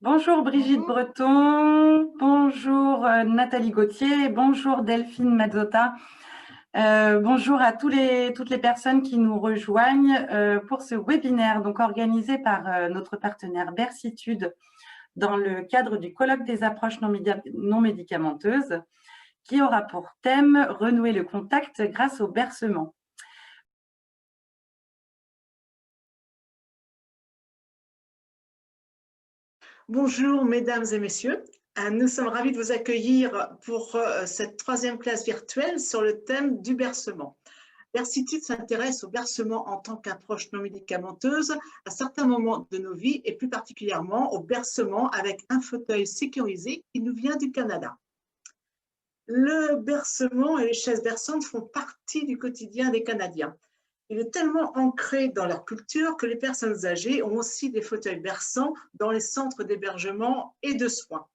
Bonjour Brigitte Bonjour. Breton, bonjour Nathalie Gauthier, bonjour Delphine Mazzotta, bonjour à toutes les personnes qui nous rejoignent pour ce webinaire donc organisé par notre partenaire Bersitude dans le cadre du colloque des approches non médicamenteuses qui aura pour thème renouer le contact grâce au bercement. Bonjour, mesdames et messieurs. Nous sommes ravis de vous accueillir pour cette troisième classe virtuelle sur le thème du bercement. Bersitude s'intéresse au bercement en tant qu'approche non médicamenteuse à certains moments de nos vies et plus particulièrement au bercement avec un fauteuil sécurisé qui nous vient du Canada. Le bercement et les chaises berçantes font partie du quotidien des Canadiens. Il est tellement ancré dans leur culture que les personnes âgées ont aussi des fauteuils berçants dans les centres d'hébergement et de soins.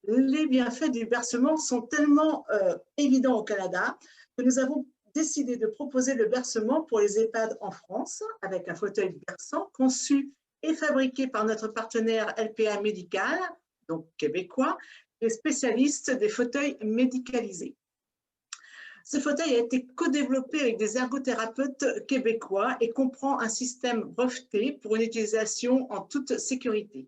Les bienfaits du bercement sont tellement évidents au Canada que nous avons décidé de proposer le bercement pour les EHPAD en France avec un fauteuil berçant conçu et fabriqué par notre partenaire LPA Médical, donc québécois, et spécialiste des fauteuils médicalisés. Ce fauteuil a été co-développé avec des ergothérapeutes québécois et comprend un système breveté pour une utilisation en toute sécurité.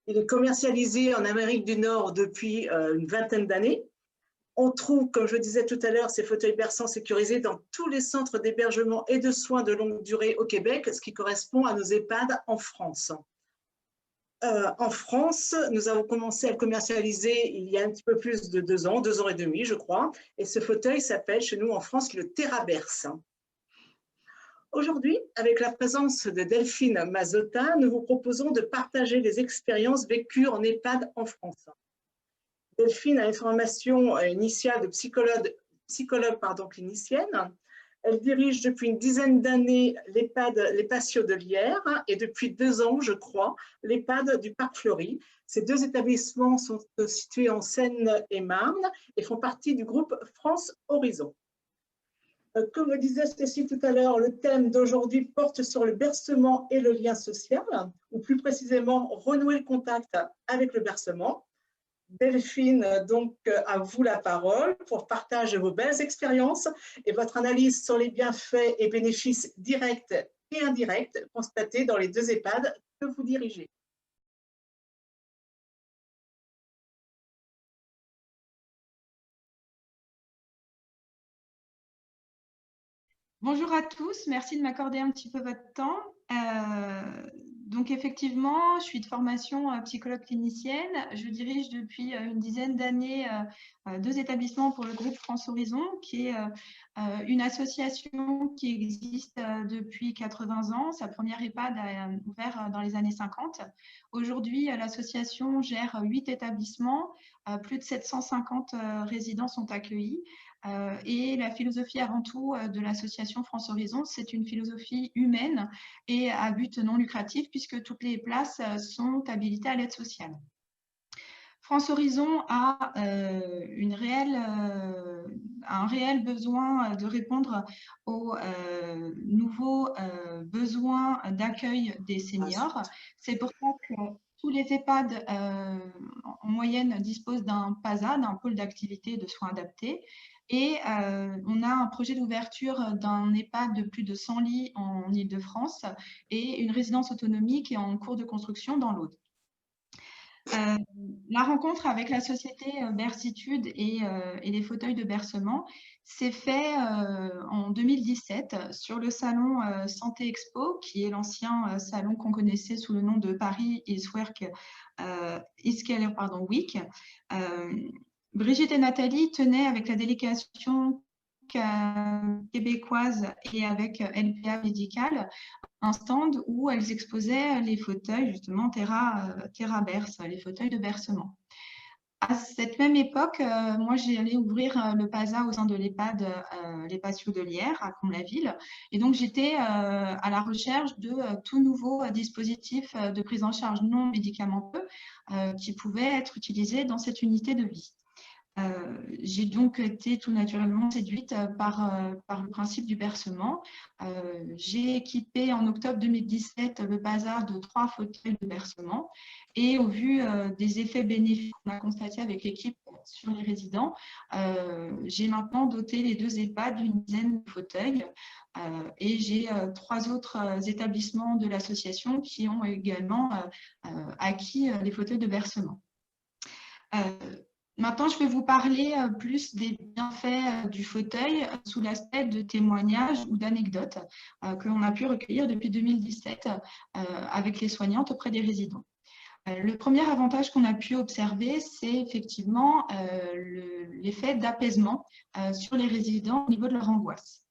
Il est commercialisé en Amérique du Nord depuis une vingtaine d'années. On trouve, comme je disais tout à l'heure, ces fauteuils berçants sécurisés dans tous les centres d'hébergement et de soins de longue durée au Québec, ce qui correspond à nos EHPAD en France. En France, nous avons commencé à le commercialiser il y a un petit peu plus de 2 ans et demi, je crois. Et ce fauteuil s'appelle chez nous en France le TerraBerce. Aujourd'hui, avec la présence de Delphine Mazzotta, nous vous proposons de partager les expériences vécues en EHPAD en France. Delphine a une formation initiale de psychologue clinicienne. Elle dirige depuis une dizaine d'années l'EHPAD Les Patios de Lierre et depuis 2 ans, je crois, l'EHPAD du Parc Fleury. Ces deux établissements sont situés en Seine-et-Marne et font partie du groupe France Horizon. Comme le disait Cécile tout à l'heure, le thème d'aujourd'hui porte sur le bercement et le lien social, ou plus précisément renouer le contact avec le bercement. Delphine, donc à vous la parole pour partager vos belles expériences et votre analyse sur les bienfaits et bénéfices directs et indirects constatés dans les deux EHPAD que vous dirigez. Bonjour à tous, merci de m'accorder un petit peu votre temps. Donc effectivement, je suis de formation psychologue clinicienne. Je dirige depuis une dizaine d'années 2 établissements pour le groupe France Horizon, qui est une association qui existe depuis 80 ans. Sa première EHPAD a ouvert dans les années 50. Aujourd'hui, l'association gère 8 établissements, plus de 750 résidents sont accueillis. Et la philosophie avant tout de l'association France Horizon, c'est une philosophie humaine et à but non lucratif puisque toutes les places sont habilitées à l'aide sociale. France Horizon a un réel besoin de répondre aux nouveaux besoins d'accueil des seniors. C'est pour ça que tous les EHPAD en moyenne disposent d'un PASA, d'un pôle d'activité de soins adaptés. Et on a un projet d'ouverture d'un EHPAD de plus de 100 lits en Île-de-France et une résidence autonomie qui est en cours de construction dans l'Aude. La rencontre avec la société Bersitude et les fauteuils de bercement s'est fait en 2017 sur le salon Santé Expo, qui est l'ancien salon qu'on connaissait sous le nom de Paris Eastwork Week. Brigitte et Nathalie tenaient avec la délégation québécoise et avec LPA Médical un stand où elles exposaient les fauteuils, justement, TerraBerce, les fauteuils de bercement. À cette même époque, moi, j'ai allé ouvrir le PASA au sein de l'EHPAD Les Patios de Lierre, à Comble-la-Ville. Et donc, j'étais à la recherche de tout nouveau dispositif de prise en charge non médicamenteux qui pouvait être utilisé dans cette unité de vie. J'ai donc été tout naturellement séduite par le principe du bercement. J'ai équipé en octobre 2017 le bazar de 3 fauteuils de bercement et au vu des effets bénéfiques qu'on a constatés avec l'équipe sur les résidents, j'ai maintenant doté les 2 EHPAD d'une dizaine de fauteuils et j'ai 3 autres établissements de l'association qui ont également acquis les fauteuils de bercement. Maintenant, je vais vous parler plus des bienfaits du fauteuil sous l'aspect de témoignages ou d'anecdotes que l'on a pu recueillir depuis 2017 avec les soignantes auprès des résidents. Le premier avantage qu'on a pu observer, c'est effectivement l'effet d'apaisement sur les résidents au niveau de leur angoisse.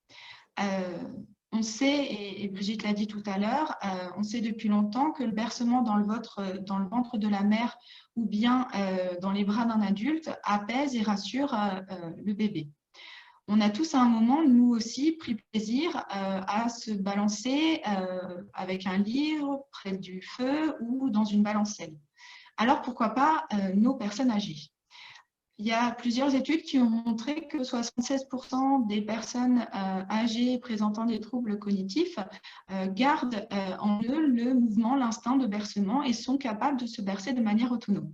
On sait, et Brigitte l'a dit tout à l'heure, on sait depuis longtemps que le bercement dans le ventre de la mère ou bien dans les bras d'un adulte apaise et rassure le bébé. On a tous à un moment, nous aussi, pris plaisir à se balancer avec un livre près du feu ou dans une balancelle. Alors pourquoi pas nos personnes âgées ? Il y a plusieurs études qui ont montré que 76% des personnes âgées présentant des troubles cognitifs gardent en eux le mouvement, l'instinct de bercement et sont capables de se bercer de manière autonome.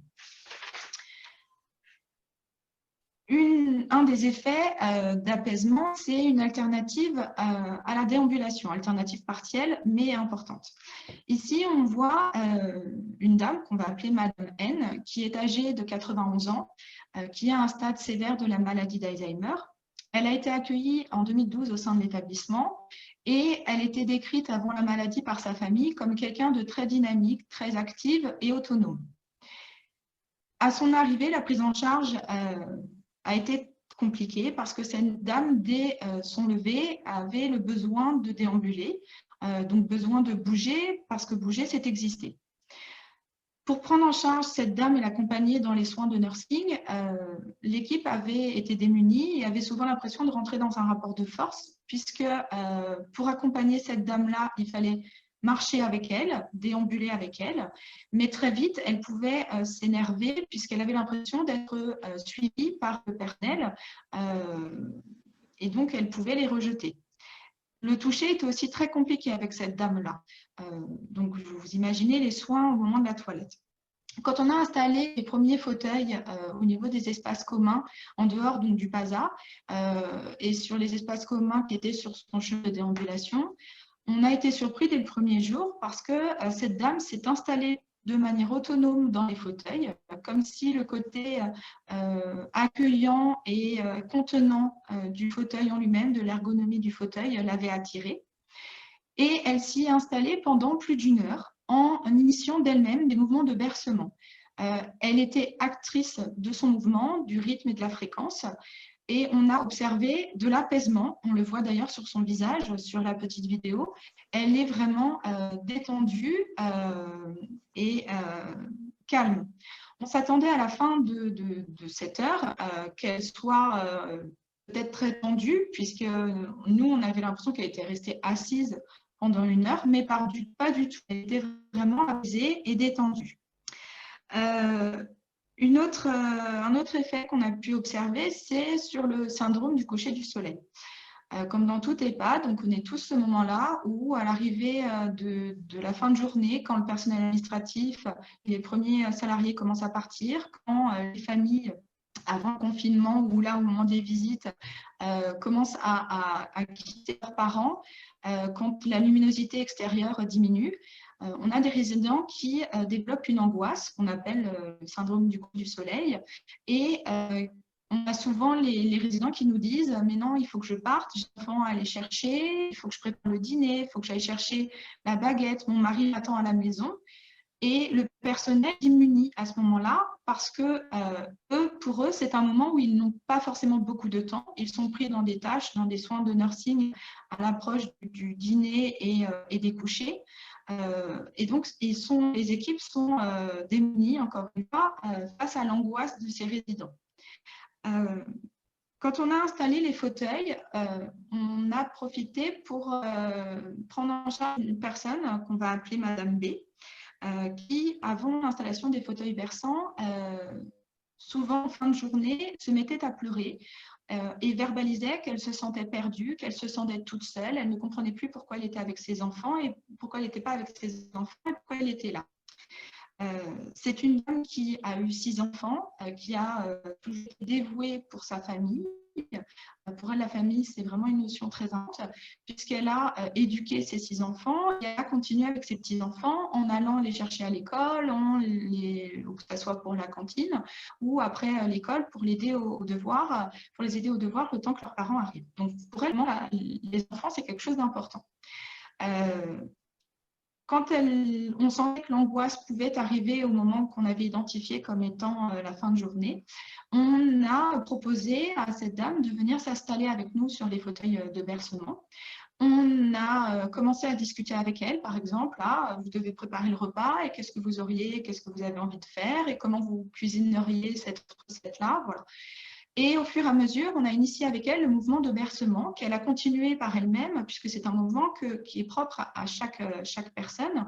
Un des effets d'apaisement, c'est une alternative à la déambulation, alternative partielle mais importante. Ici, on voit une dame qu'on va appeler Madame N, qui est âgée de 91 ans, qui a un stade sévère de la maladie d'Alzheimer. Elle a été accueillie en 2012 au sein de l'établissement et elle était décrite avant la maladie par sa famille comme quelqu'un de très dynamique, très active et autonome. À son arrivée, la prise en charge a été compliquée parce que cette dame, dès son lever, avait le besoin de déambuler, donc besoin de bouger parce que bouger, c'est exister. Pour prendre en charge cette dame et l'accompagner dans les soins de nursing, l'équipe avait été démunie et avait souvent l'impression de rentrer dans un rapport de force, puisque pour accompagner cette dame-là, il fallait marcher avec elle, déambuler avec elle, mais très vite, elle pouvait s'énerver puisqu'elle avait l'impression d'être suivie par le personnel et donc elle pouvait les rejeter. Le toucher était aussi très compliqué avec cette dame-là. Donc, vous imaginez les soins au moment de la toilette. Quand on a installé les premiers fauteuils au niveau des espaces communs, en dehors donc, du PASA, et sur les espaces communs qui étaient sur son chemin de déambulation, on a été surpris dès le premier jour parce que cette dame s'est installée de manière autonome dans les fauteuils, comme si le côté accueillant et contenant du fauteuil en lui-même, de l'ergonomie du fauteuil, l'avait attirée. Et elle s'y est installée pendant plus d'1 heure en initiant d'elle-même des mouvements de bercement. Elle était actrice de son mouvement, du rythme et de la fréquence. Et on a observé de l'apaisement, on le voit d'ailleurs sur son visage, sur la petite vidéo. Elle est vraiment détendue et calme. On s'attendait à la fin de cette heure qu'elle soit peut-être très tendue, puisque nous, on avait l'impression qu'elle était restée assise pendant 1 heure, mais pas du tout. Elle était vraiment apaisée et détendue. Un autre effet qu'on a pu observer, c'est sur le syndrome du coucher du soleil. Comme dans tout EHPAD, on connaît tous ce moment-là où, à l'arrivée de la fin de journée, quand le personnel administratif et les premiers salariés commencent à partir, quand les familles, avant le confinement ou là au moment des visites, commencent à quitter leurs parents, quand la luminosité extérieure diminue, on a des résidents qui développent une angoisse qu'on appelle le syndrome du coucher du soleil et on a souvent les résidents qui nous disent « mais non, il faut que je parte, j'ai des enfants à aller chercher, il faut que je prépare le dîner, il faut que j'aille chercher la baguette, mon mari m'attend à la maison ». Et le personnel diminue à ce moment-là parce que pour eux, c'est un moment où ils n'ont pas forcément beaucoup de temps. Ils sont pris dans des tâches, dans des soins de nursing à l'approche du dîner et des couchers. Et donc, les équipes sont démunies, encore une fois, face à l'angoisse de ces résidents. Quand on a installé les fauteuils, on a profité pour prendre en charge une personne qu'on va appeler Madame B, qui, avant l'installation des fauteuils berçants, souvent en fin de journée, se mettait à pleurer et verbalisait qu'elle se sentait perdue, qu'elle se sentait toute seule, elle ne comprenait plus pourquoi elle était avec ses enfants et pourquoi elle n'était pas avec ses enfants et pourquoi elle était là. C'est une femme qui a eu 6 enfants, qui a toujours été dévouée pour sa famille. Pour elle, la famille, c'est vraiment une notion très importante, puisqu'elle a éduqué ses 6 enfants et a continué avec ses petits-enfants en allant les chercher à l'école, que ce soit pour la cantine ou après l'école pour les aider aux devoirs le temps que leurs parents arrivent. Donc, pour elle, les enfants, c'est quelque chose d'important. Quand on sentait que l'angoisse pouvait arriver au moment qu'on avait identifié comme étant la fin de journée, on a proposé à cette dame de venir s'installer avec nous sur les fauteuils de bercement. On a commencé à discuter avec elle, par exemple, vous devez préparer le repas et qu'est-ce que vous avez envie de faire et comment vous cuisineriez cette recette-là, voilà. Et au fur et à mesure, on a initié avec elle le mouvement de bercement qu'elle a continué par elle-même, puisque c'est un mouvement qui est propre à chaque personne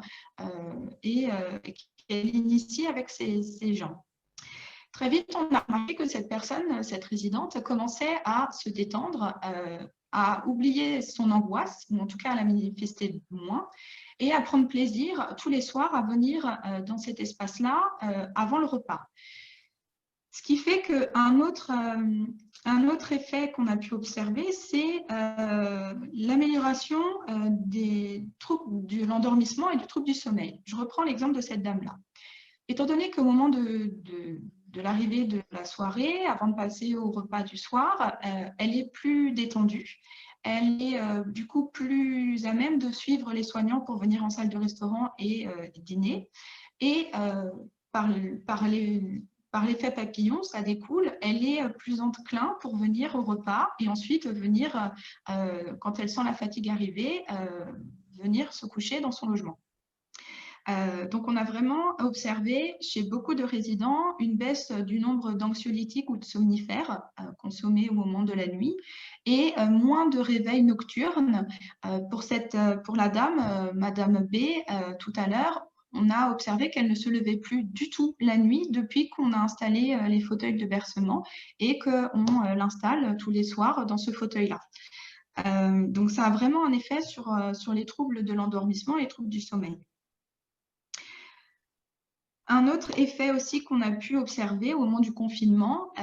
et qu'elle initie avec ses gens. Très vite, on a remarqué que cette résidente, commençait à se détendre, à oublier son angoisse, ou en tout cas à la manifester moins, et à prendre plaisir tous les soirs à venir dans cet espace-là avant le repas. Ce qui fait qu'un autre effet qu'on a pu observer, c'est l'amélioration des troubles de l'endormissement et du trouble du sommeil. Je reprends l'exemple de cette dame-là. Étant donné qu'au moment de l'arrivée de la soirée, avant de passer au repas du soir, elle est plus détendue. Elle est du coup plus à même de suivre les soignants pour venir en salle de restaurant et dîner. Et par l'effet papillon, ça découle, elle est plus enclin pour venir au repas et ensuite venir, quand elle sent la fatigue arriver, venir se coucher dans son logement. Donc, on a vraiment observé chez beaucoup de résidents une baisse du nombre d'anxiolytiques ou de somnifères consommés au moment de la nuit et moins de réveils nocturnes. Pour la dame, Madame B, tout à l'heure, on a observé qu'elle ne se levait plus du tout la nuit depuis qu'on a installé les fauteuils de bercement et qu'on l'installe tous les soirs dans ce fauteuil-là. Donc, ça a vraiment un effet sur les troubles de l'endormissement et les troubles du sommeil. Un autre effet aussi qu'on a pu observer au moment du confinement,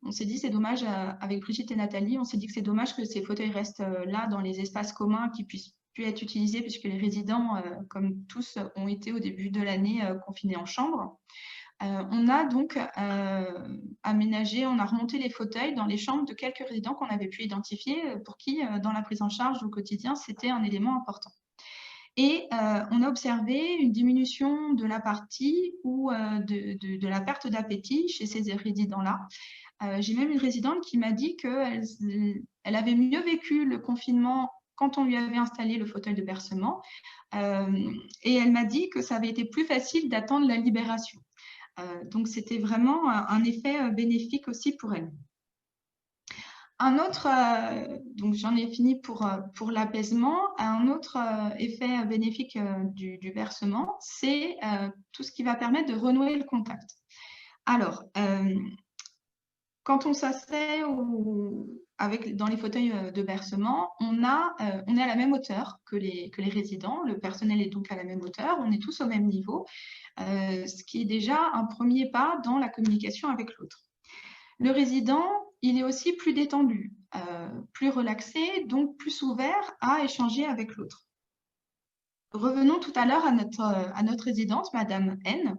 on s'est dit c'est dommage, avec Brigitte et Nathalie, on s'est dit que c'est dommage que ces fauteuils restent là dans les espaces communs qui puissent plus être utilisés puisque les résidents, comme tous, ont été au début de l'année confinés en chambre. On a donc aménagé, on a remonté les fauteuils dans les chambres de quelques résidents qu'on avait pu identifier pour qui, dans la prise en charge au quotidien, c'était un élément important. Et on a observé une diminution de l'apathie ou de la perte d'appétit chez ces résidents-là. J'ai même une résidente qui m'a dit qu'elle avait mieux vécu le confinement quand on lui avait installé le fauteuil de bercement. Et elle m'a dit que ça avait été plus facile d'attendre la libération. Donc, c'était vraiment un effet bénéfique aussi pour elle. Un autre, donc j'en ai fini pour l'apaisement. Un autre effet bénéfique du bercement, c'est tout ce qui va permettre de renouer le contact. Alors, quand on s'assied dans les fauteuils de bercement, on est à la même hauteur que les résidents. Le personnel est donc à la même hauteur. On est tous au même niveau, ce qui est déjà un premier pas dans la communication avec l'autre. Le résident, il est aussi plus détendu, plus relaxé, donc plus ouvert à échanger avec l'autre. Revenons tout à l'heure à notre résidente, Madame N,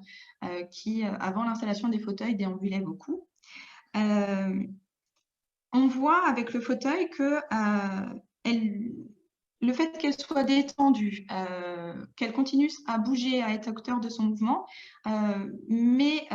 qui, avant l'installation des fauteuils, déambulait beaucoup. On voit avec le fauteuil que le fait qu'elle soit détendue, qu'elle continue à bouger, à être à hauteur de son mouvement, mais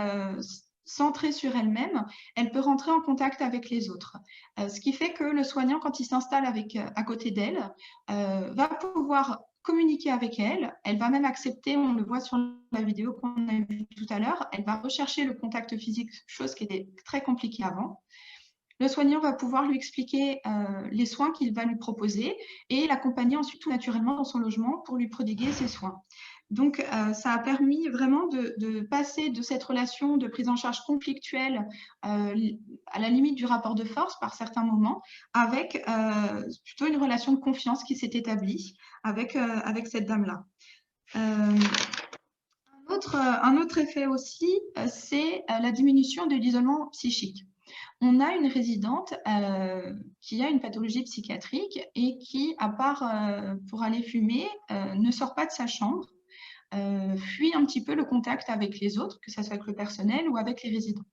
centrée sur elle-même, elle peut rentrer en contact avec les autres. Ce qui fait que le soignant, quand il s'installe à côté d'elle, va pouvoir communiquer avec elle. Elle va même accepter, on le voit sur la vidéo qu'on a vue tout à l'heure, elle va rechercher le contact physique, chose qui était très compliquée avant. Le soignant va pouvoir lui expliquer les soins qu'il va lui proposer et l'accompagner ensuite tout naturellement dans son logement pour lui prodiguer ses soins. Donc, ça a permis vraiment de passer de cette relation de prise en charge conflictuelle à la limite du rapport de force par certains moments, avec plutôt une relation de confiance qui s'est établie avec cette dame-là. Un autre effet aussi, c'est la diminution de l'isolement psychique. On a une résidente qui a une pathologie psychiatrique et qui, à part pour aller fumer, ne sort pas de sa chambre, fuit un petit peu le contact avec les autres, que ce soit avec le personnel ou avec les résidents.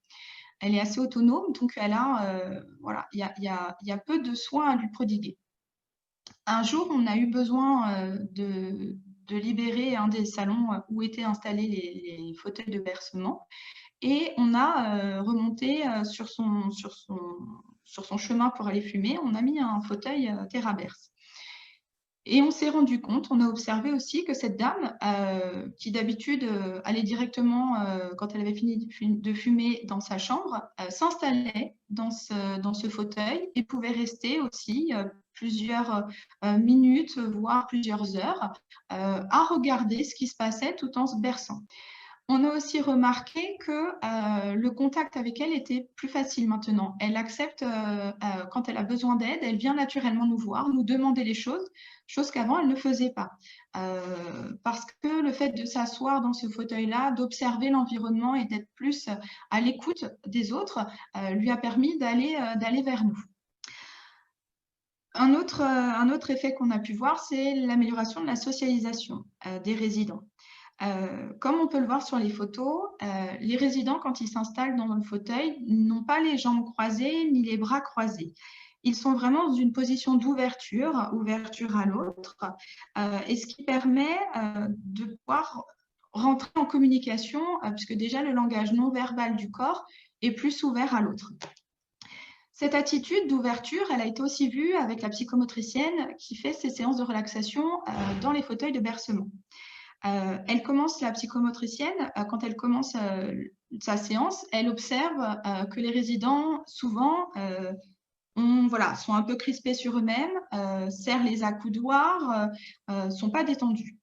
Elle est assez autonome, donc elle a, voilà, il y a peu de soins à lui prodiguer. Un jour, on a eu besoin de libérer un des salons où étaient installés les fauteuils de bercement. Et on a remonté sur son chemin pour aller fumer, on a mis un fauteuil TheraBerce. Et on s'est rendu compte, on a observé aussi que cette dame, qui d'habitude allait directement, quand elle avait fini de fumer dans sa chambre, s'installait dans ce fauteuil et pouvait rester aussi plusieurs minutes, voire plusieurs heures, à regarder ce qui se passait tout en se berçant. On a aussi remarqué que le contact avec elle était plus facile maintenant. Elle accepte, quand elle a besoin d'aide, elle vient naturellement nous voir, nous demander les choses, chose qu'avant elle ne faisait pas. Parce que le fait de s'asseoir dans ce fauteuil-là, d'observer l'environnement et d'être plus à l'écoute des autres, lui a permis d'aller vers nous. Un autre effet qu'on a pu voir, c'est l'amélioration de la socialisation des résidents. Comme on peut le voir sur les photos, les résidents, quand ils s'installent dans le fauteuil, n'ont pas les jambes croisées ni les bras croisés. Ils sont vraiment dans une position d'ouverture à l'autre, et ce qui permet de pouvoir rentrer en communication, puisque déjà le langage non verbal du corps est plus ouvert à l'autre. Cette attitude d'ouverture, elle a été aussi vue avec la psychomotricienne qui fait ses séances de relaxation dans les fauteuils de bercement. Elle commence, la psychomotricienne, quand elle commence sa séance, elle observe que les résidents, souvent, sont un peu crispés sur eux-mêmes, serrent les accoudoirs, ne sont pas détendus.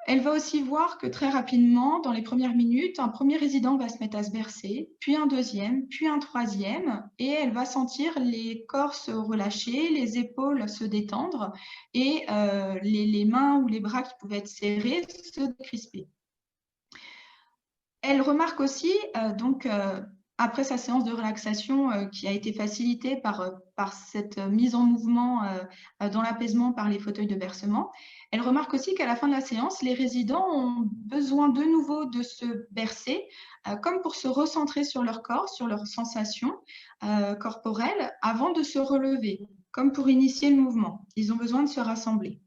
Elle va aussi voir que très rapidement, dans les premières minutes, un premier résident va se mettre à se bercer, puis un deuxième, puis un troisième, et elle va sentir les corps se relâcher, les épaules se détendre, et les mains ou les bras qui pouvaient être serrés se décrisper. Elle remarque aussi, après sa séance de relaxation qui a été facilitée par cette mise en mouvement dans l'apaisement par les fauteuils de bercement, elle remarque aussi qu'à la fin de la séance, les résidents ont besoin de nouveau de se bercer, comme pour se recentrer sur leur corps, sur leurs sensations corporelles, avant de se relever, comme pour initier le mouvement. Ils ont besoin de se rassembler.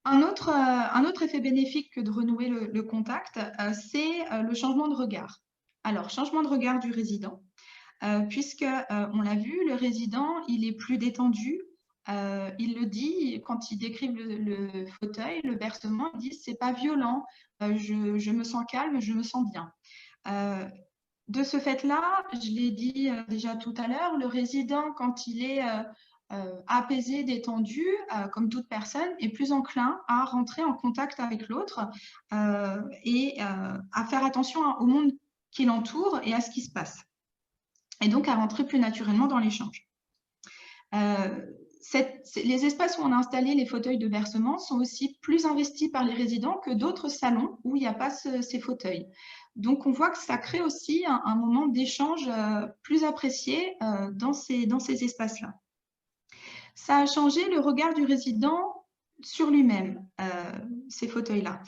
Un autre effet bénéfique que de renouer le contact, c'est le changement de regard. Alors, changement de regard du résident, puisque, on l'a vu, le résident, il est plus détendu. Il le dit, quand il décrivent le fauteuil, le bercement, il dit « c'est pas violent, je me sens calme, je me sens bien ». De ce fait-là, je l'ai dit déjà tout à l'heure, le résident, quand il est apaisé, détendu, comme toute personne, est plus enclin à rentrer en contact avec l'autre et à faire attention au monde qui l'entoure et à ce qui se passe. Et donc à rentrer plus naturellement dans l'échange. Les espaces où on a installé les fauteuils de bercement sont aussi plus investis par les résidents que d'autres salons où il n'y a pas ces fauteuils. Donc on voit que ça crée aussi un moment d'échange plus apprécié dans ces espaces-là. Ça a changé le regard du résident sur lui-même, ces fauteuils-là.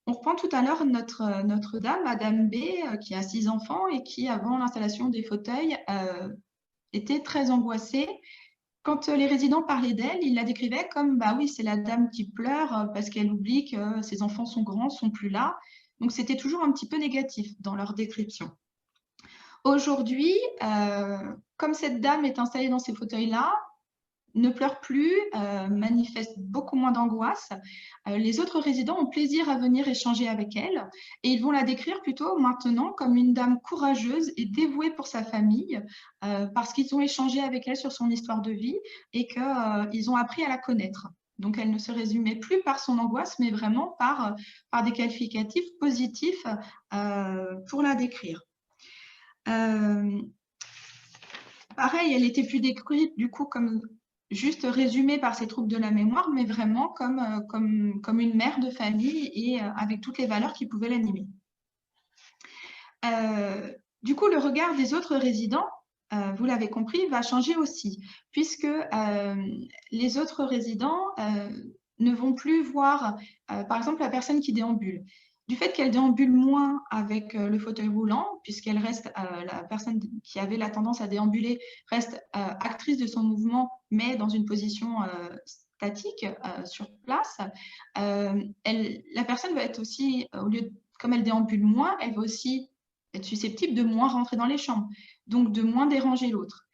On reprend tout à l'heure notre dame, Madame B, qui a 6 enfants et qui, avant l'installation des fauteuils, était très angoissée. Quand les résidents parlaient d'elle, ils la décrivaient comme « bah oui, c'est la dame qui pleure parce qu'elle oublie que ses enfants sont grands, sont plus là ». Donc, c'était toujours un petit peu négatif dans leur description. Aujourd'hui, comme cette dame est installée dans ces fauteuils-là, ne pleure plus, manifeste beaucoup moins d'angoisse. Les autres résidents ont plaisir à venir échanger avec elle et ils vont la décrire plutôt maintenant comme une dame courageuse et dévouée pour sa famille parce qu'ils ont échangé avec elle sur son histoire de vie et qu'ils ont appris à la connaître. Donc, elle ne se résumait plus par son angoisse, mais vraiment par des qualificatifs positifs pour la décrire. Pareil, elle était plus décrite du coup comme juste résumée par ses troubles de la mémoire, mais vraiment comme une mère de famille et avec toutes les valeurs qui pouvaient l'animer. Du coup, le regard des autres résidents, vous l'avez compris, va changer aussi, puisque les autres résidents ne vont plus voir, par exemple, la personne qui déambule. Du fait qu'elle déambule moins avec le fauteuil roulant, puisqu'elle reste, la personne qui avait la tendance à déambuler reste actrice de son mouvement, mais dans une position statique sur place, la personne va être aussi, comme elle déambule moins, elle va aussi être susceptible de moins rentrer dans les chambres, donc de moins déranger l'autre.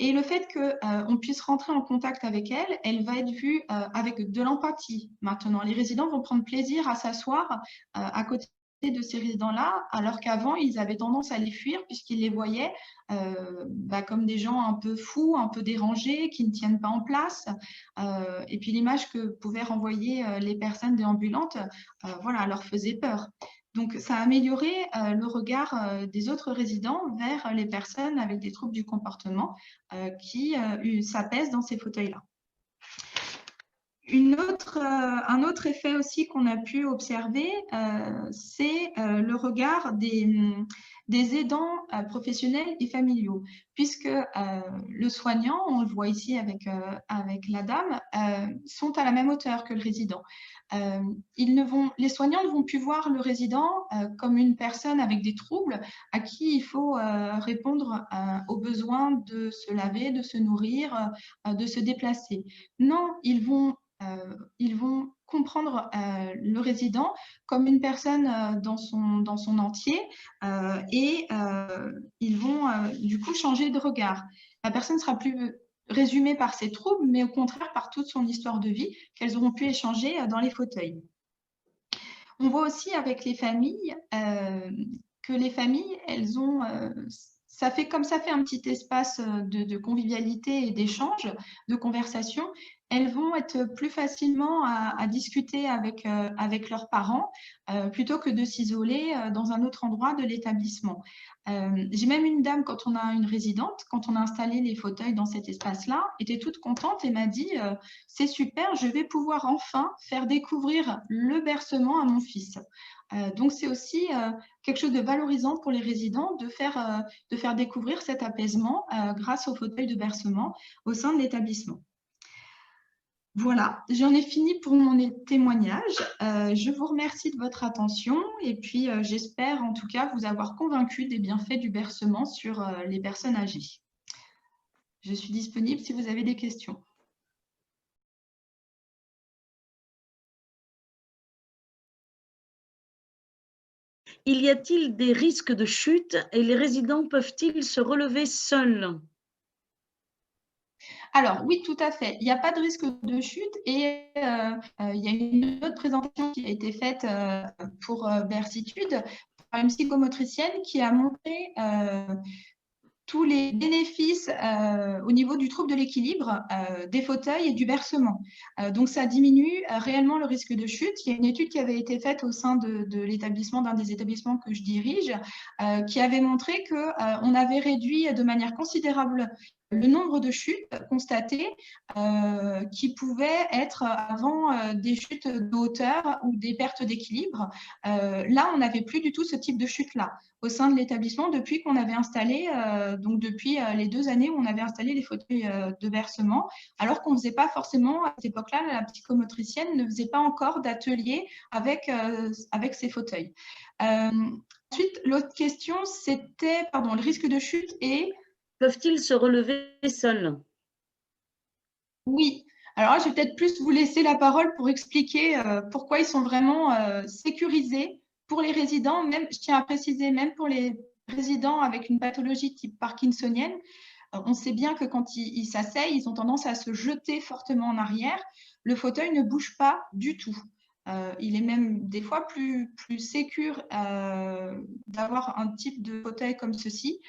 Et le fait qu'on puisse rentrer en contact avec elle, elle va être vue avec de l'empathie. Maintenant, les résidents vont prendre plaisir à s'asseoir à côté de ces résidents-là, alors qu'avant, ils avaient tendance à les fuir puisqu'ils les voyaient comme des gens un peu fous, un peu dérangés, qui ne tiennent pas en place. Et puis l'image que pouvaient renvoyer les personnes déambulantes voilà, leur faisait peur. Donc, ça a amélioré le regard des autres résidents vers les personnes avec des troubles du comportement qui s'apaisent dans ces fauteuils-là. Un autre effet aussi qu'on a pu observer, c'est le regard des aidants professionnels et familiaux, puisque le soignant, on le voit ici avec la dame, sont à la même hauteur que le résident. Les soignants ne vont plus voir le résident comme une personne avec des troubles à qui il faut répondre aux besoins de se laver, de se nourrir, de se déplacer. Non, ils vont comprendre le résident comme une personne dans son entier et ils vont du coup changer de regard. La personne ne sera plus résumée par ses troubles, mais au contraire par toute son histoire de vie qu'elles auront pu échanger dans les fauteuils. On voit aussi avec les familles que les familles, elles ont... ça fait un petit espace de convivialité et d'échange, de conversation. Elles vont être plus facilement à discuter avec leurs parents plutôt que de s'isoler dans un autre endroit de l'établissement. J'ai même une dame, quand on a une résidente, quand on a installé les fauteuils dans cet espace-là, était toute contente et m'a dit « c'est super, je vais pouvoir enfin faire découvrir le bercement à mon fils ». Donc, c'est aussi quelque chose de valorisant pour les résidents de faire découvrir cet apaisement grâce au fauteuil de bercement au sein de l'établissement. Voilà, j'en ai fini pour mon témoignage. Je vous remercie de votre attention et puis j'espère en tout cas vous avoir convaincu des bienfaits du bercement sur les personnes âgées. Je suis disponible si vous avez des questions. Y a-t-il des risques de chute et les résidents peuvent-ils se relever seuls? Alors, oui, tout à fait. Il n'y a pas de risque de chute et il y a une autre présentation qui a été faite pour Bersitude par une psychomotricienne qui a montré tous les bénéfices au niveau du trouble de l'équilibre des fauteuils et du bercement. Donc, ça diminue réellement le risque de chute. Il y a une étude qui avait été faite au sein de l'établissement, d'un des établissements que je dirige, qui avait montré qu'on avait réduit de manière considérable le nombre de chutes constatées qui pouvaient être avant des chutes de hauteur ou des pertes d'équilibre. Là, on n'avait plus du tout ce type de chute-là au sein de l'établissement depuis qu'on avait installé, donc depuis les 2 années où on avait installé les fauteuils de bercement, alors qu'on ne faisait pas forcément, à cette époque-là, la psychomotricienne ne faisait pas encore d'atelier avec ces fauteuils. Ensuite, l'autre question, c'était, pardon, le risque de chute et... Peuvent-ils se relever seuls? Oui. Alors là, je vais peut-être plus vous laisser la parole pour expliquer pourquoi ils sont vraiment sécurisés pour les résidents, même, je tiens à préciser, même pour les résidents avec une pathologie type parkinsonienne, On sait bien que quand ils s'asseyent, ils ont tendance à se jeter fortement en arrière. Le fauteuil ne bouge pas du tout. Il est même des fois plus sécure d'avoir un type de fauteuil comme ceci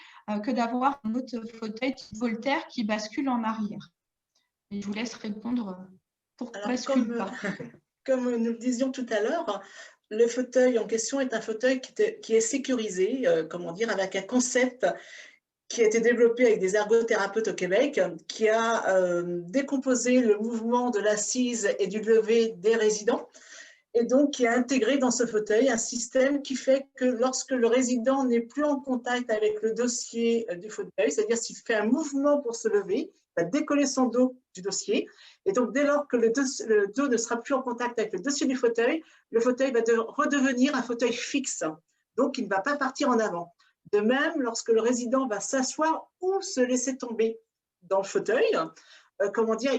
que d'avoir un autre fauteuil type Voltaire qui bascule en arrière. Et je vous laisse répondre pourquoi Alors, bascule pas. comme nous le disions tout à l'heure, le fauteuil en question est un fauteuil qui est sécurisé, comment dire, avec un concept qui a été développé avec des ergothérapeutes au Québec, qui a décomposé le mouvement de l'assise et du lever des résidents, et donc qui a intégré dans ce fauteuil un système qui fait que lorsque le résident n'est plus en contact avec le dossier du fauteuil, c'est-à-dire s'il fait un mouvement pour se lever, il va décoller son dos du dossier, et donc dès lors que le dos ne sera plus en contact avec le dossier du fauteuil, le fauteuil va redevenir un fauteuil fixe, donc il ne va pas partir en avant. De même, lorsque le résident va s'asseoir ou se laisser tomber dans le fauteuil, comment dire,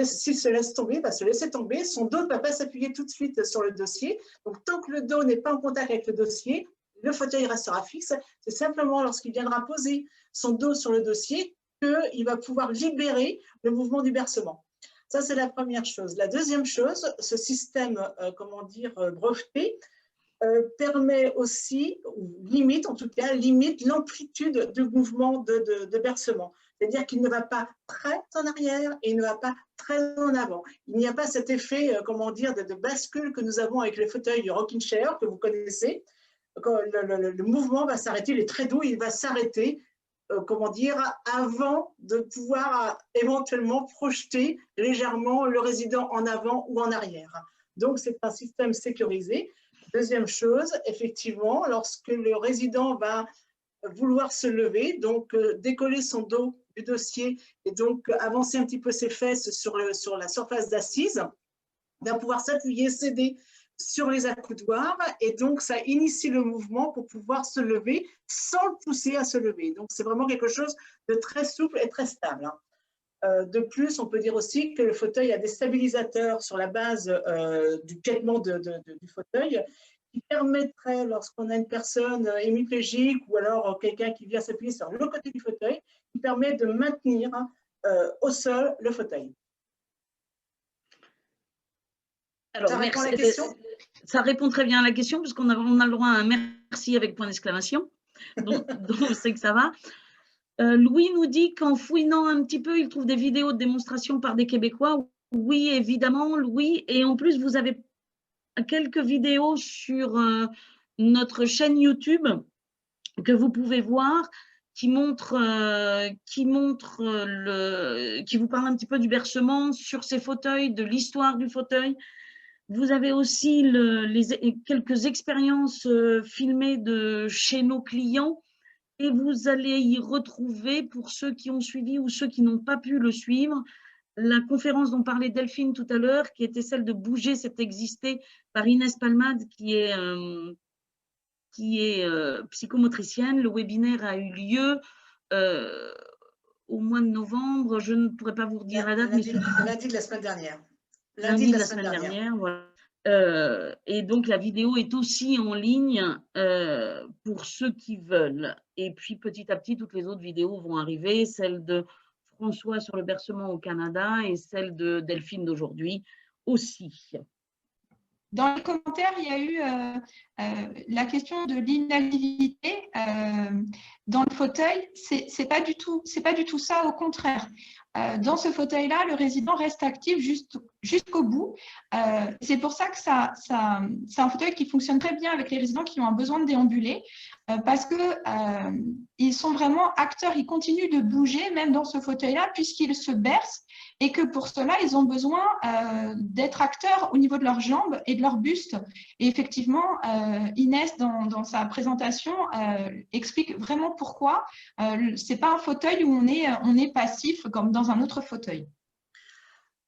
s'il se laisse tomber, il va se laisser tomber, son dos ne va pas s'appuyer tout de suite sur le dossier. Donc, tant que le dos n'est pas en contact avec le dossier, le fauteuil restera fixe. C'est simplement lorsqu'il viendra poser son dos sur le dossier qu'il va pouvoir libérer le mouvement du bercement. Ça, c'est la première chose. La deuxième chose, ce système, comment dire, breveté, permet aussi, ou limite en tout cas, limite l'amplitude du mouvement de bercement. C'est-à-dire qu'il ne va pas très en arrière et il ne va pas très en avant. Il n'y a pas cet effet, comment dire, de bascule que nous avons avec les fauteuils rocking chair que vous connaissez. Quand le mouvement va s'arrêter, il est très doux, il va s'arrêter, comment dire, avant de pouvoir éventuellement projeter légèrement le résident en avant ou en arrière. Donc, c'est un système sécurisé. Deuxième chose, effectivement, lorsque le résident va vouloir se lever, donc décoller son dos du dossier et donc avancer un petit peu ses fesses sur la surface d'assise, va pouvoir s'appuyer, s'aider sur les accoudoirs et donc ça initie le mouvement pour pouvoir se lever sans le pousser à se lever. Donc c'est vraiment quelque chose de très souple et très stable. De plus, on peut dire aussi que le fauteuil a des stabilisateurs sur la base du piétement du fauteuil qui permettrait, lorsqu'on a une personne hémiplégique ou alors quelqu'un qui vient s'appuyer sur le côté du fauteuil, qui permet de maintenir au sol le fauteuil. Alors, ça répond à la question ? Ça répond très bien à la question, puisqu'on a le droit à un merci avec point d'exclamation. Donc, on sait que ça va. Louis nous dit qu'en fouinant un petit peu, il trouve des vidéos de démonstration par des Québécois. Oui, évidemment, Louis. Et en plus, vous avez quelques vidéos sur notre chaîne YouTube que vous pouvez voir qui montrent, qui vous parle un petit peu du bercement, sur ces fauteuils, de l'histoire du fauteuil. Vous avez aussi quelques expériences filmées de chez nos clients. Et vous allez y retrouver, pour ceux qui ont suivi ou ceux qui n'ont pas pu le suivre, la conférence dont parlait Delphine tout à l'heure, qui était celle de Bouger, c'est exister, par Inès Palmade, qui est psychomotricienne. Le webinaire a eu lieu au mois de novembre. Je ne pourrais pas vous dire la date. Lundi de la semaine dernière. Lundi de la semaine dernière, voilà. Et donc, la vidéo est aussi en ligne pour ceux qui veulent. Et puis, petit à petit, toutes les autres vidéos vont arriver, celle de François sur le bercement au Canada et celle de Delphine d'aujourd'hui aussi. Dans les commentaires, il y a eu la question de l'inactivité dans le fauteuil. C'est pas du tout ça, au contraire. Dans ce fauteuil-là, le résident reste actif jusqu'au bout. C'est pour ça que c'est un fauteuil qui fonctionne très bien avec les résidents qui ont un besoin de déambuler, parce qu'ils sont vraiment acteurs, ils continuent de bouger même dans ce fauteuil-là puisqu'ils se bercent, et que pour cela, ils ont besoin d'être acteurs au niveau de leurs jambes et de leur buste. Et effectivement, Inès, dans sa présentation, explique vraiment pourquoi ce n'est pas un fauteuil où on est passif comme dans un autre fauteuil.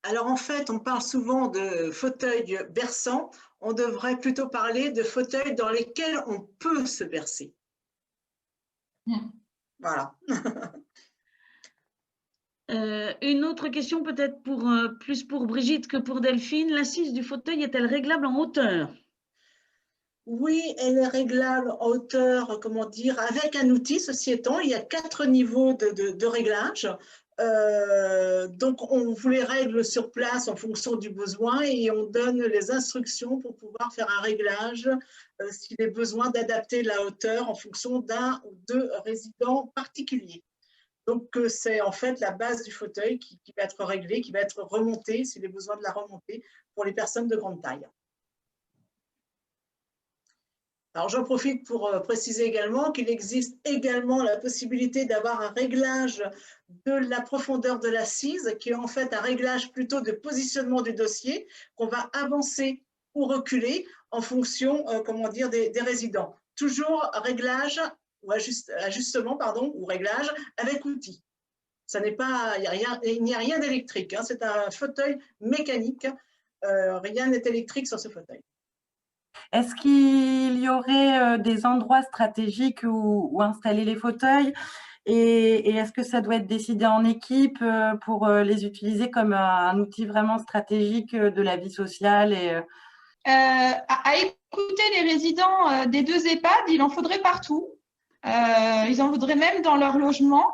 Alors en fait, on parle souvent de fauteuil berçant. On devrait plutôt parler de fauteuils dans lesquels on peut se bercer. Voilà. Une autre question peut-être plus pour Brigitte que pour Delphine. L'assise du fauteuil est-elle réglable en hauteur? Oui, elle est réglable en hauteur, comment dire, avec un outil. Ceci étant, il y a 4 niveaux de réglage. Donc, on vous les règle sur place en fonction du besoin et on donne les instructions pour pouvoir faire un réglage s'il est besoin d'adapter la hauteur en fonction d'un ou deux résidents particuliers. Donc, c'est en fait la base du fauteuil qui va être réglée, qui va être remontée s'il est besoin de la remonter pour les personnes de grande taille. Alors, j'en profite pour préciser également qu'il existe également la possibilité d'avoir un réglage de la profondeur de l'assise, qui est en fait un réglage plutôt de positionnement du dossier, qu'on va avancer ou reculer en fonction, comment dire, des résidents. Toujours réglage ou ajustement, pardon, ou réglage avec outil. Ça n'est pas, il n'y a rien d'électrique, hein, c'est un fauteuil mécanique. Rien n'est électrique sur ce fauteuil. Est-ce qu'il y aurait des endroits stratégiques où installer les fauteuils et est-ce que ça doit être décidé en équipe pour les utiliser comme un outil vraiment stratégique de la vie sociale À écouter les résidents des 2 EHPAD, il en faudrait partout. Ils en voudraient même dans leur logement.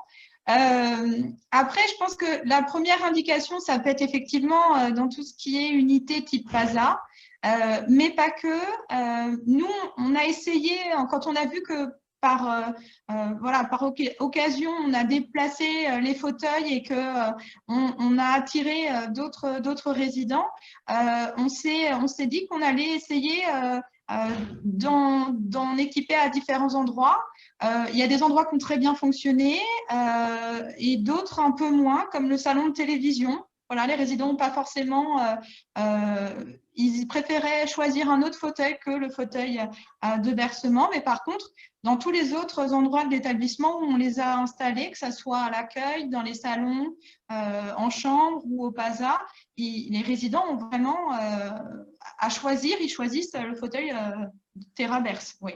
Après, je pense que la première indication, ça peut être effectivement dans tout ce qui est unité type PASA, mais pas que. Nous, on a essayé, quand on a vu que par occasion, on a déplacé les fauteuils et que on a attiré d'autres résidents, on s'est dit qu'on allait essayer d'en équiper à différents endroits. Il y a des endroits qui ont très bien fonctionné et d'autres un peu moins, comme le salon de télévision. Voilà, les résidents n'ont pas forcément, ils préféraient choisir un autre fauteuil que le fauteuil de bercement. Mais par contre, dans tous les autres endroits de l'établissement où on les a installés, que ce soit à l'accueil, dans les salons, en chambre ou au PASA, les résidents ont vraiment à choisir, ils choisissent le fauteuil Terraberce. Oui.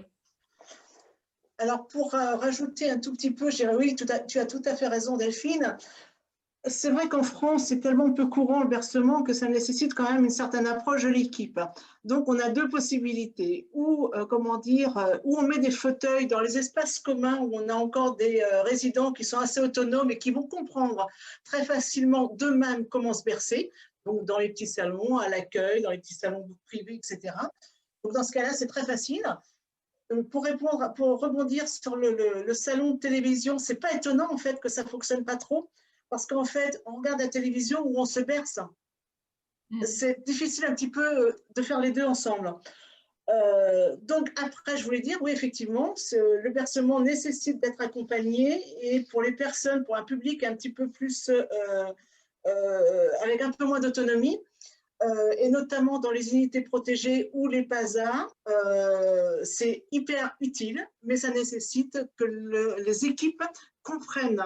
Alors, pour rajouter un tout petit peu, je dirais oui, tu as tout à fait raison, Delphine. C'est vrai qu'en France, c'est tellement peu courant le bercement que ça nécessite quand même une certaine approche de l'équipe. Donc, on a 2 possibilités. Ou, comment dire, où on met des fauteuils dans les espaces communs où on a encore des résidents qui sont assez autonomes et qui vont comprendre très facilement d'eux-mêmes comment se bercer. Donc, dans les petits salons, à l'accueil, dans les petits salons privés, etc. Donc, dans ce cas-là, c'est très facile. Pour rebondir sur le salon de télévision, c'est pas étonnant en fait que ça fonctionne pas trop, parce qu'en fait, on regarde la télévision où on se berce. C'est difficile un petit peu de faire les deux ensemble. Donc après, je voulais dire, oui, effectivement, le bercement nécessite d'être accompagné et pour les personnes, pour un public un petit peu plus, avec un peu moins d'autonomie, et notamment dans les unités protégées ou les PASA, c'est hyper utile, mais ça nécessite que les équipes comprennent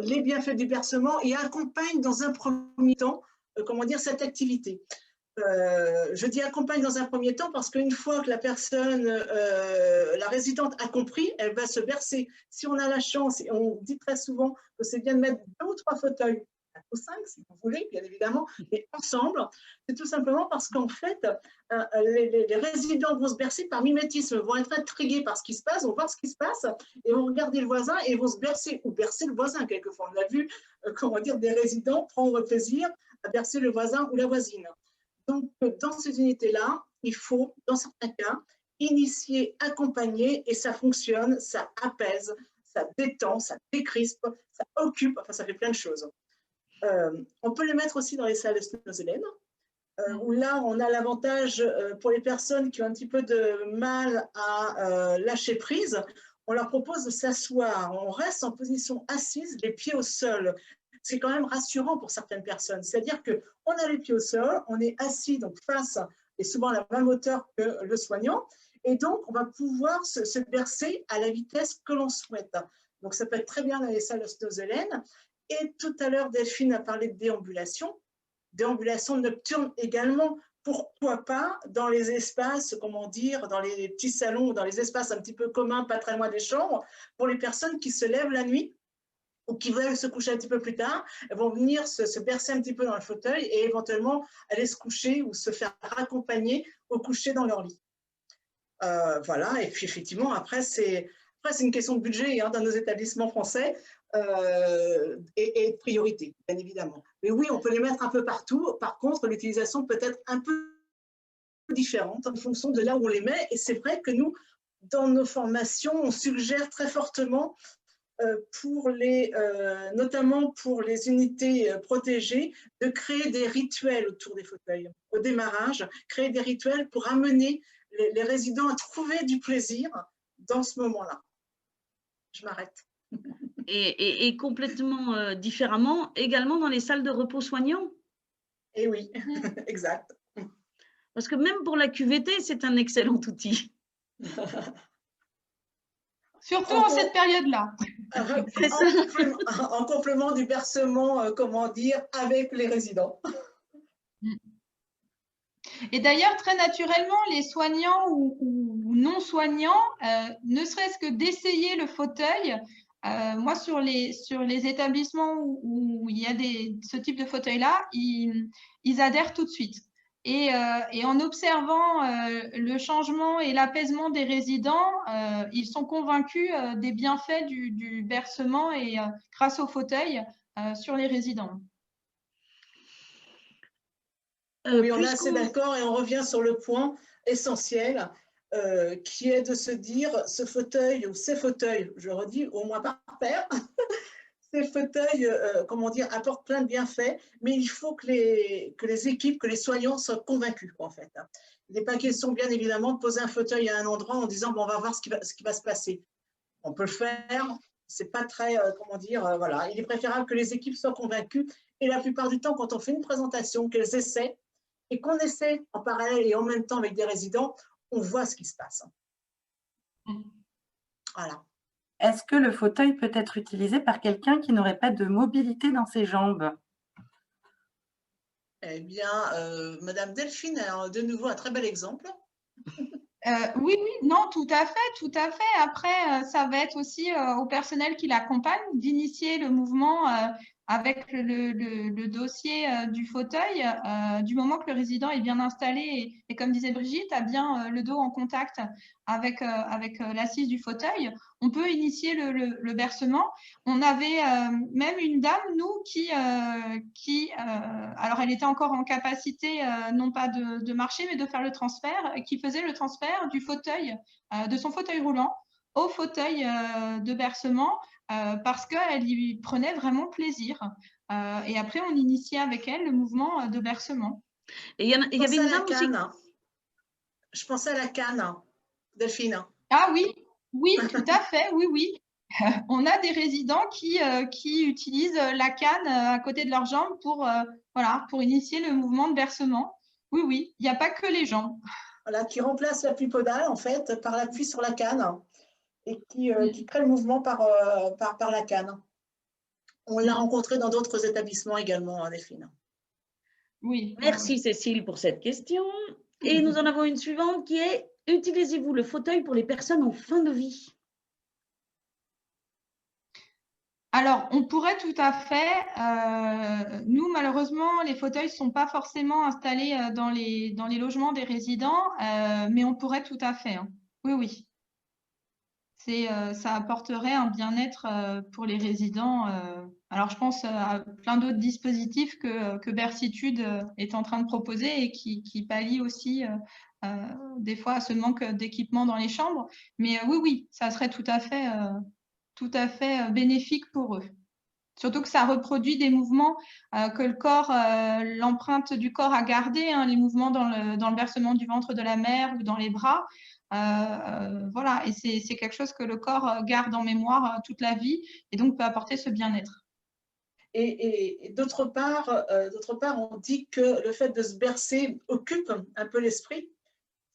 les bienfaits du bercement et accompagnent dans un premier temps, comment dire, cette activité. Je dis accompagne dans un premier temps parce qu'une fois que la personne, la résidente a compris, elle va se bercer. Si on a la chance, et on dit très souvent que c'est bien de mettre 2 ou 3 fauteuils, 4 ou 5 si vous voulez, bien évidemment, mais ensemble, c'est tout simplement parce qu'en fait, les résidents vont se bercer par mimétisme, vont être intrigués par ce qui se passe, vont voir ce qui se passe et vont regarder le voisin et vont se bercer ou bercer le voisin quelquefois. On a vu, comment dire, des résidents prendre plaisir à bercer le voisin ou la voisine. Donc, dans ces unités-là, il faut, dans certains cas, initier, accompagner, et ça fonctionne, ça apaise, ça détend, ça décrispe, ça occupe, enfin, ça fait plein de choses. On peut les mettre aussi dans les salles de Snozelen, où là, on a l'avantage pour les personnes qui ont un petit peu de mal à lâcher prise, on leur propose de s'asseoir, on reste en position assise, les pieds au sol. C'est quand même rassurant pour certaines personnes. C'est-à-dire qu'on a les pieds au sol, on est assis donc face et souvent à la même hauteur que le soignant, et donc on va pouvoir se bercer à la vitesse que l'on souhaite. Donc ça peut être très bien dans les salles de Snozelen. Et tout à l'heure, Delphine a parlé de déambulation nocturne également. Pourquoi pas dans les espaces, comment dire, dans les petits salons, dans les espaces un petit peu communs, pas très loin des chambres, pour les personnes qui se lèvent la nuit ou qui veulent se coucher un petit peu plus tard, elles vont venir se bercer un petit peu dans le fauteuil et éventuellement aller se coucher ou se faire accompagner au coucher dans leur lit. Voilà, et puis effectivement, après, c'est une question de budget dans nos établissements français et de priorité, bien évidemment. Mais oui, on peut les mettre un peu partout. Par contre, l'utilisation peut être un peu différente en fonction de là où on les met. Et c'est vrai que nous, dans nos formations, on suggère très fortement notamment pour les unités protégées, de créer des rituels autour des fauteuils. Au démarrage, créer des rituels pour amener les résidents à trouver du plaisir dans ce moment-là. Je m'arrête. Et complètement différemment, également dans les salles de repos soignants. Et oui, exact. Parce que même pour la QVT, c'est un excellent outil. Surtout en cette période-là. En complément du bercement, comment dire, avec les résidents. Et d'ailleurs, très naturellement, les soignants ou non soignants, ne serait-ce que d'essayer le fauteuil, moi, sur les établissements où il y a ce type de fauteuil-là, ils adhèrent tout de suite. Et en observant le changement et l'apaisement des résidents, ils sont convaincus des bienfaits du bercement et grâce au fauteuil sur les résidents. Oui, on est assez d'accord et on revient sur le point essentiel qui est de se dire ce fauteuil ou ces fauteuils, je redis au moins par paire, ces fauteuils, comment dire, apportent plein de bienfaits, mais il faut que les équipes, que les soignants soient convaincus, en fait. Il n'est pas question, bien évidemment, de poser un fauteuil à un endroit en disant bon, on va voir ce qui va se passer. On peut le faire, c'est pas très, comment dire, voilà. Il est préférable que les équipes soient convaincues et la plupart du temps, quand on fait une présentation, qu'elles essaient et qu'on essaie en parallèle et en même temps avec des résidents, on voit ce qui se passe. Voilà. Est-ce que le fauteuil peut être utilisé par quelqu'un qui n'aurait pas de mobilité dans ses jambes? Eh bien, Madame Delphine a de nouveau un très bel exemple. Oui, non, tout à fait, tout à fait. Après, ça va être aussi au personnel qui l'accompagne d'initier le mouvement avec le dossier du fauteuil, du moment que le résident est bien installé et comme disait Brigitte, a bien le dos en contact avec l'assise du fauteuil, on peut initier le bercement. On avait même une dame, nous, qui alors elle était encore en capacité, non pas de marcher, mais de faire le transfert, qui faisait le transfert du fauteuil, de son fauteuil roulant au fauteuil de bercement, parce qu'elle y prenait vraiment plaisir. Et après, on initiait avec elle le mouvement de bercement. Et il y avait une dame aussi. Je pensais à la canne, Delphine. Ah oui, oui, tout à fait, oui, oui. On a des résidents qui utilisent la canne à côté de leurs jambes pour initier le mouvement de bercement. Oui, oui, il n'y a pas que les jambes. Voilà, qui remplace l'appui podal, en fait, par l'appui sur la canne et qui crée le mouvement par la canne. On l'a rencontré dans d'autres établissements également, Delphine. Oui. Merci Cécile pour cette question. Et nous en avons une suivante qui est: utilisez-vous le fauteuil pour les personnes en fin de vie? Alors, on pourrait tout à fait. Nous, malheureusement, les fauteuils ne sont pas forcément installés dans les logements des résidents, mais on pourrait tout à fait. Hein. Oui, oui. Ça apporterait un bien-être pour les résidents. Alors, je pense à plein d'autres dispositifs que Bercitude est en train de proposer et qui pallient aussi des fois à ce manque d'équipement dans les chambres. Mais oui, oui, ça serait tout à fait bénéfique pour eux. Surtout que ça reproduit des mouvements que le corps, l'empreinte du corps a gardé, hein, les mouvements dans le bercement du ventre de la mère ou dans les bras. Voilà, et c'est quelque chose que le corps garde en mémoire toute la vie et donc peut apporter ce bien-être. Et d'autre part, on dit que le fait de se bercer occupe un peu l'esprit.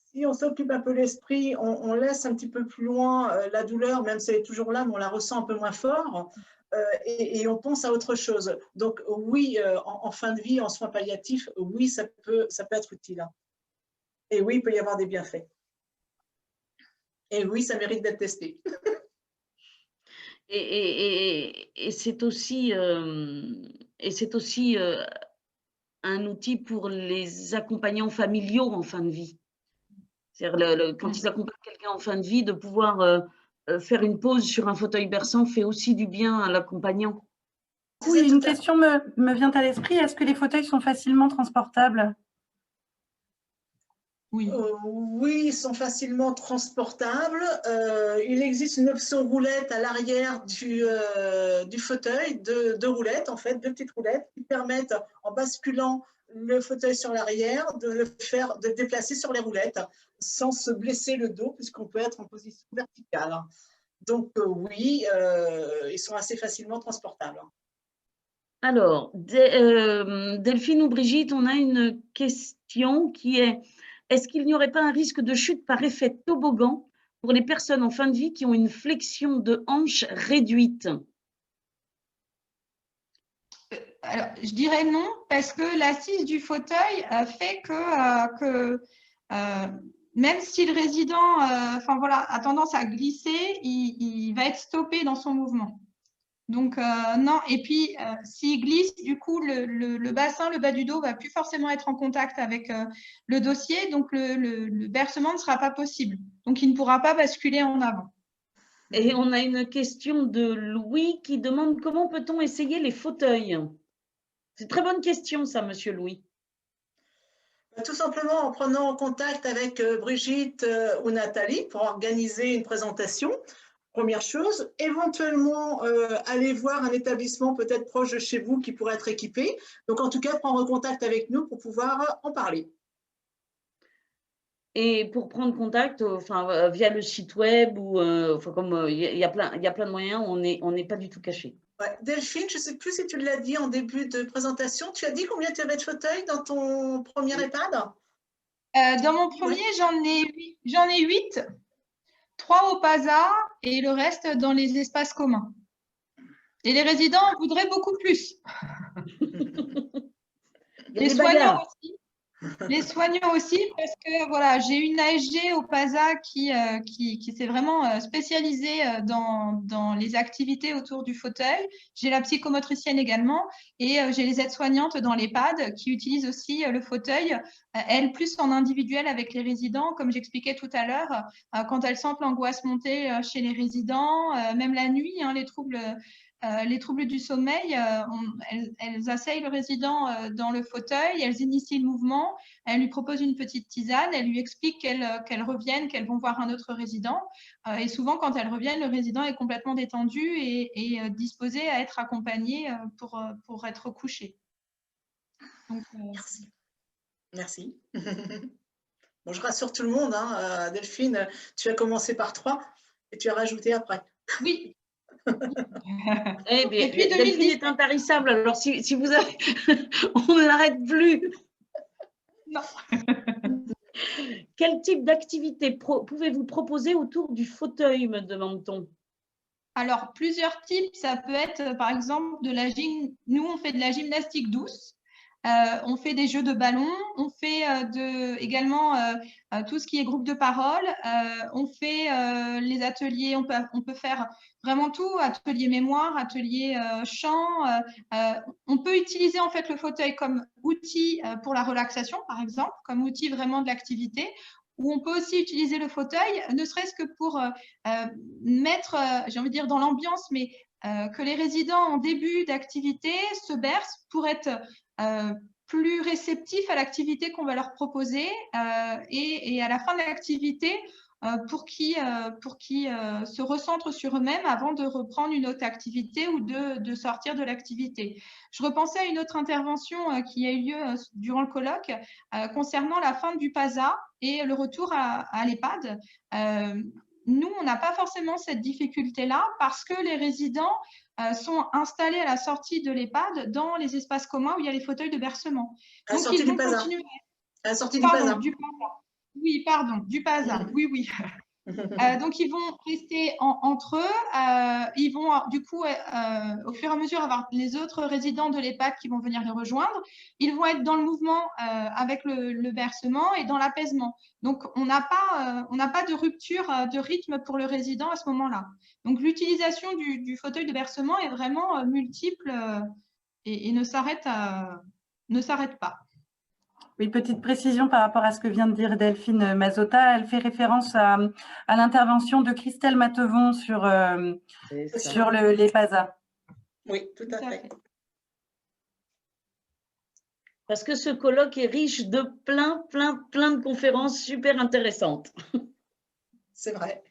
Si on s'occupe un peu l'esprit, on laisse un petit peu plus loin la douleur, même si elle est toujours là, mais on la ressent un peu moins fort, et on pense à autre chose. Donc oui, en fin de vie, en soins palliatifs, oui, ça peut être utile. Et oui, il peut y avoir des bienfaits. Et oui, ça mérite d'être testé. Et c'est aussi un outil pour les accompagnants familiaux en fin de vie. C'est-à-dire quand ils accompagnent quelqu'un en fin de vie, de pouvoir faire une pause sur un fauteuil berçant fait aussi du bien à l'accompagnant. Oui, une question me vient à l'esprit. Est-ce que les fauteuils sont facilement transportables? Oui. Oui, ils sont facilement transportables. Il existe une option roulette à l'arrière du fauteuil, deux roulettes en fait, deux petites roulettes qui permettent, en basculant le fauteuil sur l'arrière, de le déplacer sur les roulettes sans se blesser le dos puisqu'on peut être en position verticale. Donc oui, ils sont assez facilement transportables. Alors, Delphine ou Brigitte, on a une question qui est: est-ce qu'il n'y aurait pas un risque de chute par effet toboggan pour les personnes en fin de vie qui ont une flexion de hanche réduite? Alors, je dirais non, parce que l'assise du fauteuil fait que même si le résident a tendance à glisser, il va être stoppé dans son mouvement. Donc, non. Et puis, s'il glisse, du coup, le bassin, le bas du dos, va plus forcément être en contact avec le dossier. Donc, le bercement ne sera pas possible. Donc, il ne pourra pas basculer en avant. Et on a une question de Louis qui demande: comment peut-on essayer les fauteuils? C'est une très bonne question, ça, monsieur Louis. Tout simplement en prenant contact avec Brigitte ou Nathalie pour organiser une présentation. Première chose, éventuellement aller voir un établissement peut-être proche de chez vous qui pourrait être équipé. Donc en tout cas, prendre contact avec nous pour pouvoir en parler. Et pour prendre contact, via le site web ou comme il y a plein de moyens, on n'est pas du tout caché. Ouais. Delphine, je ne sais plus si tu l'as dit en début de présentation, tu as dit combien tu avais de fauteuils dans ton premier EHPAD? Dans mon premier, j'en ai 8, 3 au PASA et le reste dans les espaces communs. Et les résidents en voudraient beaucoup plus. Les soignants aussi. Les soignants aussi, parce que voilà, j'ai une ASG au PASA qui s'est vraiment spécialisée dans les activités autour du fauteuil. J'ai la psychomotricienne également et j'ai les aides-soignantes dans l'EHPAD qui utilisent aussi le fauteuil, elles plus en individuel avec les résidents, comme j'expliquais tout à l'heure, quand elles sentent l'angoisse monter chez les résidents, même la nuit, les troubles du sommeil, elles asseyent le résident dans le fauteuil, elles initient le mouvement, elles lui proposent une petite tisane, elles lui expliquent qu'elles reviennent, qu'elles vont voir un autre résident. Et souvent, quand elles reviennent, le résident est complètement détendu et disposé à être accompagné pour être couché. Donc, merci. Merci. Bon, je rassure tout le monde, hein, Delphine, tu as commencé par 3 et tu as rajouté après. Oui. Eh bien, Delphine est intarissable, alors si vous avez... on ne l'arrête plus. Non. Quel type d'activité pouvez-vous proposer autour du fauteuil, me demande-t-on? Alors, plusieurs types. Ça peut être, par exemple, nous, on fait de la gymnastique douce. On fait des jeux de ballon, on fait également tout ce qui est groupe de parole, on fait les ateliers, on peut faire vraiment tout, atelier mémoire, atelier chant. On peut utiliser en fait le fauteuil comme outil pour la relaxation, par exemple, comme outil vraiment de l'activité. Ou on peut aussi utiliser le fauteuil, ne serait-ce que pour mettre, j'ai envie de dire, dans l'ambiance, mais que les résidents en début d'activité se bercent pour être plus réceptifs à l'activité qu'on va leur proposer et à la fin de l'activité pour qu'ils se recentrent sur eux-mêmes avant de reprendre une autre activité ou de sortir de l'activité. Je repensais à une autre intervention qui a eu lieu durant le colloque concernant la fin du PASA et le retour à l'EHPAD. Nous, on n'a pas forcément cette difficulté-là parce que les résidents sont installés à la sortie de l'EHPAD dans les espaces communs où il y a les fauteuils de bercement. À la sortie du PASA. À la sortie du PASA. Oui, pardon, du PASA. Oui, oui. Donc, ils vont rester entre eux. Ils vont, du coup, au fur et à mesure, avoir les autres résidents de l'EHPAD qui vont venir les rejoindre. Ils vont être dans le mouvement avec le bercement et dans l'apaisement. Donc, on n'a pas de rupture de rythme pour le résident à ce moment-là. Donc, l'utilisation du fauteuil de bercement est vraiment multiple et ne s'arrête pas. Oui, petite précision par rapport à ce que vient de dire Delphine Mazzotta. Elle fait référence à l'intervention de Christelle Matevon sur les PASA. Oui, tout à fait. Parce que ce colloque est riche de plein de conférences super intéressantes. C'est vrai.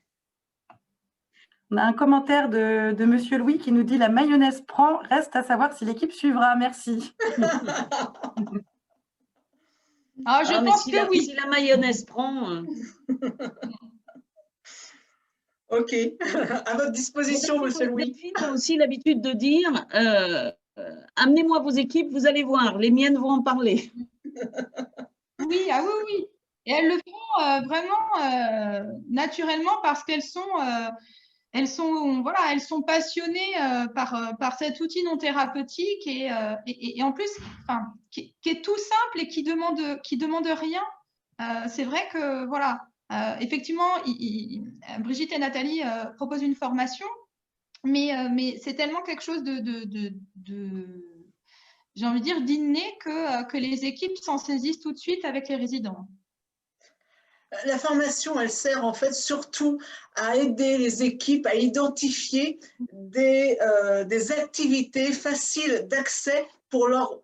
On a un commentaire de Monsieur Louis qui nous dit « La mayonnaise prend, reste à savoir si l'équipe suivra. » Merci. Ah, je pense que oui. Si la mayonnaise prend… Ok, à votre disposition, Monsieur Louis. Delphine a aussi l'habitude de dire amenez-moi vos équipes, vous allez voir, les miennes vont en parler. Oui, ah oui, oui. Et elles le font vraiment naturellement parce qu'elles sont passionnées par cet outil non thérapeutique et en plus, qui est tout simple et qui demande rien. C'est vrai que voilà, effectivement, Brigitte et Nathalie proposent une formation, mais c'est tellement quelque chose j'ai envie de dire, d'inné que les équipes s'en saisissent tout de suite avec les résidents. La formation, elle sert en fait surtout à aider les équipes à identifier des activités faciles d'accès pour leur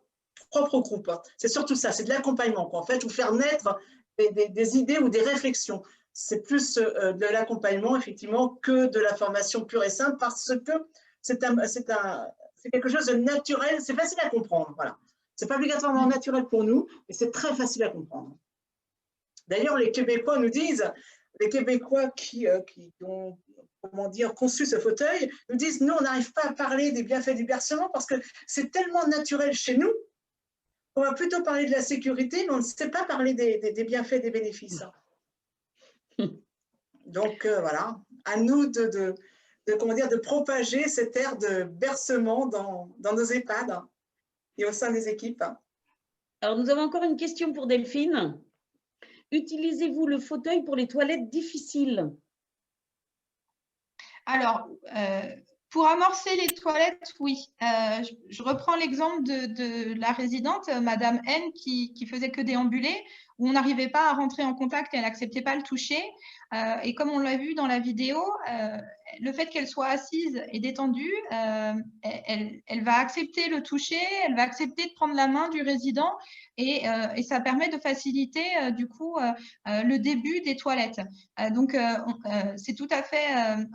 propre groupe. C'est surtout ça, c'est de l'accompagnement, en fait, ou faire naître des idées ou des réflexions. C'est plus de l'accompagnement, effectivement, que de la formation pure et simple, parce que c'est quelque chose de naturel, c'est facile à comprendre. Voilà. Ce n'est pas obligatoirement naturel pour nous, mais c'est très facile à comprendre. D'ailleurs, les Québécois nous disent, les Québécois qui ont conçu ce fauteuil, nous disent, nous, on n'arrive pas à parler des bienfaits du bercement parce que c'est tellement naturel chez nous qu'on va plutôt parler de la sécurité, mais on ne sait pas parler des bienfaits, des bénéfices. Donc, voilà, à nous de propager cette ère de bercement dans nos EHPAD et au sein des équipes. Alors, nous avons encore une question pour Delphine. Utilisez-vous le fauteuil pour les toilettes difficiles? Alors, pour amorcer les toilettes, oui. Je reprends l'exemple de la résidente, Madame N, qui faisait que déambuler, où on n'arrivait pas à rentrer en contact et elle n'acceptait pas le toucher. Et comme on l'a vu dans la vidéo, le fait qu'elle soit assise et détendue, elle va accepter le toucher, elle va accepter de prendre la main du résident et ça permet de faciliter du coup le début des toilettes. Donc, c'est tout à fait,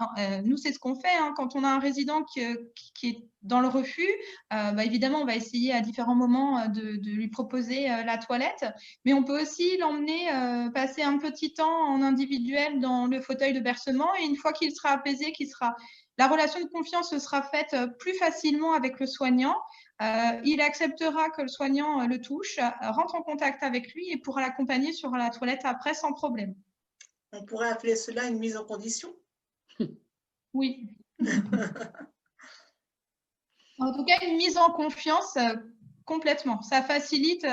nous, c'est ce qu'on fait hein, quand on a un résident qui est dans le refus. Évidemment, on va essayer à différents moments de lui proposer la toilette, mais on peut aussi l'emmener passer un petit temps en individuel dans le fauteuil de bercement et une fois qu'il sera apaisé, la relation de confiance se sera faite plus facilement avec le soignant. Il acceptera que le soignant le touche, rentre en contact avec lui et pourra l'accompagner sur la toilette après sans problème. On pourrait appeler cela une mise en condition. Oui. En tout cas, une mise en confiance complètement. Ça facilite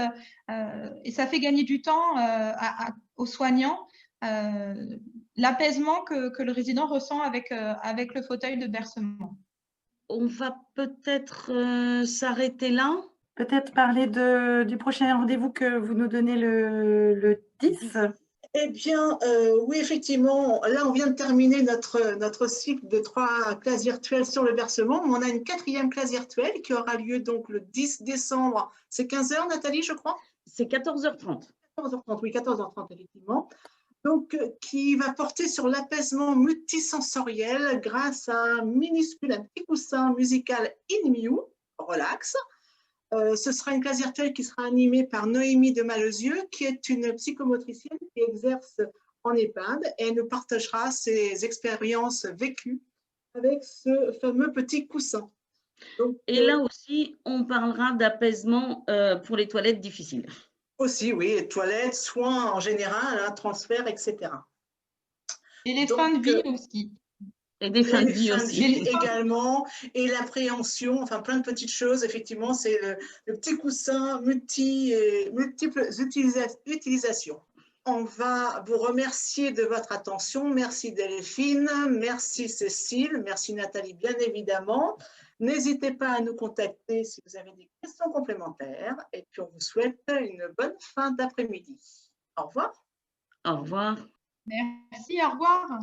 et ça fait gagner du temps aux soignants. L'apaisement que le résident ressent avec le fauteuil de bercement. On va peut-être s'arrêter là. Peut-être parler du prochain rendez-vous que vous nous donnez le 10. Eh bien, oui, effectivement, là, on vient de terminer notre cycle de 3 classes virtuelles sur le bercement. On a une 4e classe virtuelle qui aura lieu donc le 10 décembre. C'est 15h, Nathalie, je crois? C'est 14h30. 14h30, oui, 14h30, effectivement. Donc, qui va porter sur l'apaisement multisensoriel grâce à un petit coussin musical In-Mew, relax. Ce sera une classe virtuelle qui sera animée par Noémie de Malesieux, qui est une psychomotricienne qui exerce en EHPAD et elle nous partagera ses expériences vécues avec ce fameux petit coussin. Donc, et là aussi, on parlera d'apaisement pour les toilettes difficiles. Aussi, oui, les toilettes, soins en général, hein, transfert, etc. Et les fins de vie aussi. Et des fins de vie aussi. Également, et l'appréhension, enfin plein de petites choses. Effectivement, c'est le petit coussin multiples utilisations. on va vous remercier de votre attention. Merci Delphine, merci Cécile, merci Nathalie, bien évidemment. N'hésitez pas à nous contacter si vous avez des questions complémentaires. Et puis, on vous souhaite une bonne fin d'après-midi. Au revoir. Au revoir. Merci, au revoir.